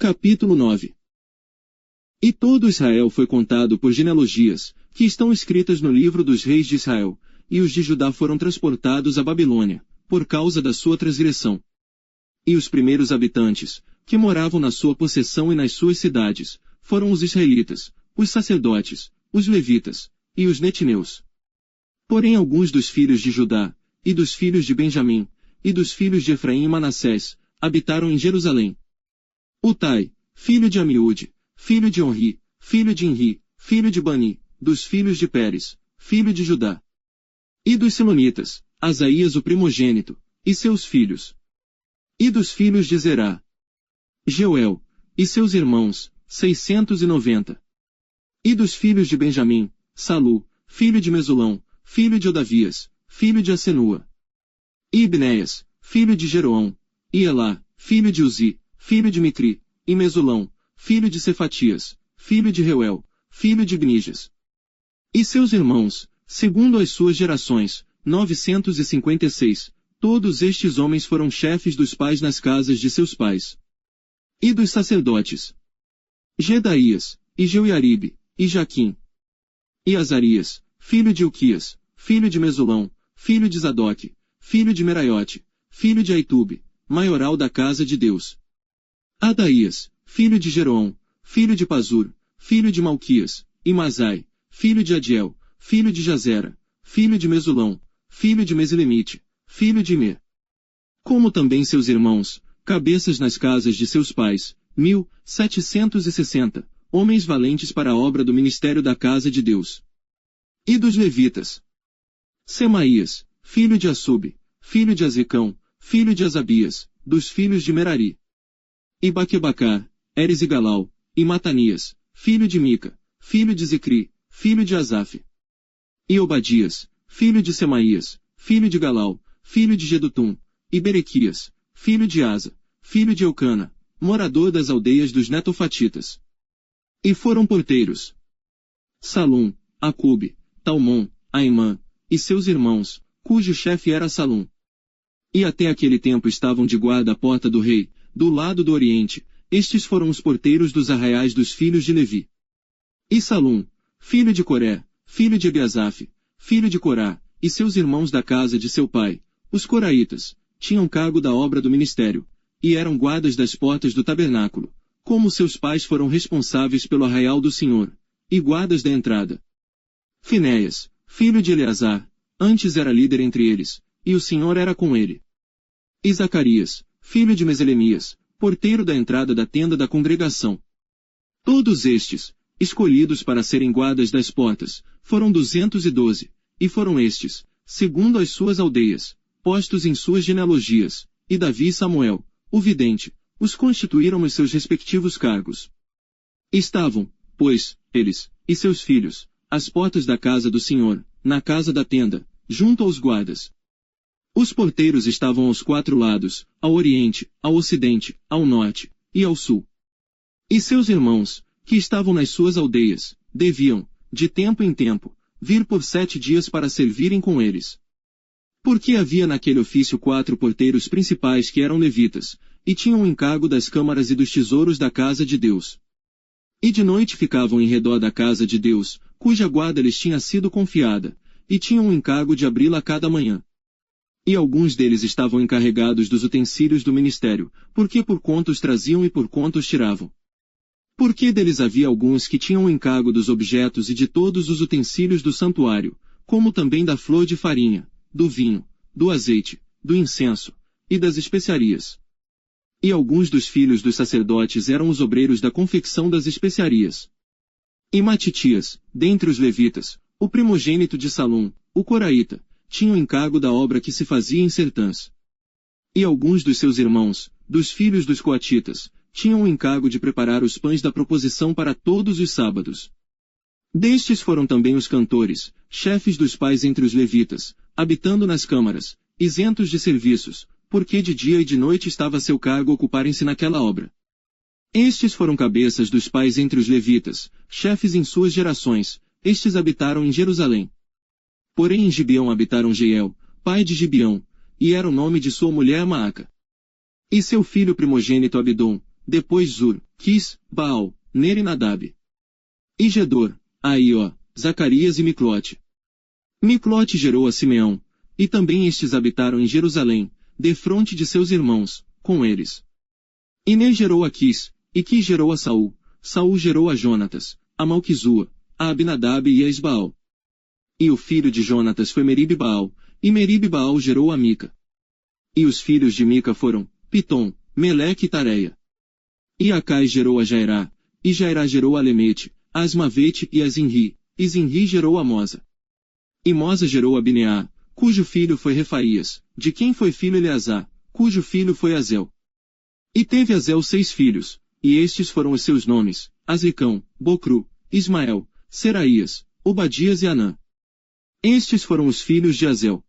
Capítulo 9. E todo Israel foi contado por genealogias, que estão escritas no livro dos reis de Israel, e os de Judá foram transportados à Babilônia, por causa da sua transgressão. E os primeiros habitantes, que moravam na sua possessão e nas suas cidades, foram os israelitas, os sacerdotes, os levitas, e os netineus. Porém alguns dos filhos de Judá, e dos filhos de Benjamim, e dos filhos de Efraim e Manassés, habitaram em Jerusalém. Utai, filho de Amiúde, filho de Onri, filho de Inri, filho de Bani, dos filhos de Pérez, filho de Judá. E dos Silonitas, Asaías o primogênito, e seus filhos. E dos filhos de Zerá, Jeuel, e seus irmãos, 690. E dos filhos de Benjamim, Salu, filho de Mesulão, filho de Odavias, filho de Asenua. E Ibnéias, filho de Jeroão, e Elá, filho de Uzi, filho de Micri, e Mesulão, filho de Cefatias, filho de Reuel, filho de Gnijas. E seus irmãos, segundo as suas gerações, 956, todos estes homens foram chefes dos pais nas casas de seus pais. E dos sacerdotes, Gedaías, e Jeuiaribe, e Jaquim. E Azarias, filho de Ilquias, filho de Mesulão, filho de Zadoque, filho de Meraiote, filho de Aitube, maioral da casa de Deus. Adaías, filho de Jeroão, filho de Pazur, filho de Malquias, e Masai, filho de Adiel, filho de Jazera, filho de Mesulão, filho de Mesilemite, filho de Imer. Como também seus irmãos, cabeças nas casas de seus pais, 1760, homens valentes para a obra do ministério da casa de Deus. E dos levitas, Semaías, filho de Assub, filho de Azricão, filho de Asabias, dos filhos de Merari. E Baquebacar, Eres e Galau, e Matanias, filho de Mica, filho de Zicri, filho de Asaf. E Obadias, filho de Semaías, filho de Galau, filho de Gedutum, e Berequias, filho de Asa, filho de Eucana, morador das aldeias dos netofatitas. E foram porteiros Salum, Acube, Talmon, Aimã, e seus irmãos, cujo chefe era Salum. E até aquele tempo estavam de guarda à porta do rei, do lado do oriente, estes foram os porteiros dos arraiais dos filhos de Levi. E Salum, filho de Coré, filho de Ebiasaf, filho de Corá, e seus irmãos da casa de seu pai, os coraitas, tinham cargo da obra do ministério, e eram guardas das portas do tabernáculo, como seus pais foram responsáveis pelo arraial do Senhor, e guardas da entrada. Finéias, filho de Eleazar, antes era líder entre eles, e o Senhor era com ele. E Zacarias, filho de Meselemias, porteiro da entrada da tenda da congregação. Todos estes, escolhidos para serem guardas das portas, foram 212, e foram estes, segundo as suas aldeias, postos em suas genealogias, e Davi e Samuel, o vidente, os constituíram nos seus respectivos cargos. Estavam, pois, eles, e seus filhos, às portas da casa do Senhor, na casa da tenda, junto aos guardas. Os porteiros estavam aos 4 lados, ao oriente, ao ocidente, ao norte, e ao sul. E seus irmãos, que estavam nas suas aldeias, deviam, de tempo em tempo, vir por 7 dias para servirem com eles. Porque havia naquele ofício 4 porteiros principais que eram levitas, e tinham o encargo das câmaras e dos tesouros da casa de Deus. E de noite ficavam em redor da casa de Deus, cuja guarda lhes tinha sido confiada, e tinham o encargo de abri-la cada manhã. E alguns deles estavam encarregados dos utensílios do ministério, porque por conta os traziam e por conta os tiravam. Porque deles havia alguns que tinham o encargo dos objetos e de todos os utensílios do santuário, como também da flor de farinha, do vinho, do azeite, do incenso, e das especiarias. E alguns dos filhos dos sacerdotes eram os obreiros da confecção das especiarias. E Matitias, dentre os levitas, o primogênito de Salum, o coraíta, tinha o encargo da obra que se fazia em Sertãs. E alguns dos seus irmãos, dos filhos dos coatitas, tinham o encargo de preparar os pães da proposição para todos os sábados. Destes foram também os cantores, chefes dos pais entre os levitas, habitando nas câmaras, isentos de serviços, porque de dia e de noite estava a seu cargo ocuparem-se naquela obra. Estes foram cabeças dos pais entre os levitas, chefes em suas gerações, estes habitaram em Jerusalém. Porém em Gibeão habitaram Jeiel, pai de Gibeão, e era o nome de sua mulher Maaca. E seu filho primogênito Abidom, depois Zur, Quis, Baal, Ner e Nadab. E Gedor, Aió, Zacarias e Miclote. Miclote gerou a Simeão, e também estes habitaram em Jerusalém, defronte de seus irmãos, com eles. E Ner gerou a Quis, e Quis gerou a Saul, Saul gerou a Jonatas, a Malquizua, a Abinadab e a Esbaal. E o filho de Jonatas foi Meribe-Baal, e Meribe-Baal gerou a Mica. E os filhos de Mica foram, Pitom, Meleque e Tareia. E Acai gerou a Jairá, e Jairá gerou a Lemete, a Asmavete e a Zinri, e Zinri gerou a Moza. E Moza gerou a Bineá, cujo filho foi Refaías, de quem foi filho Eleazar, cujo filho foi Azel. E teve Azel 6 filhos, e estes foram os seus nomes, Azricão, Bocru, Ismael, Seraías, Obadias e Anã. Estes foram os filhos de Azel.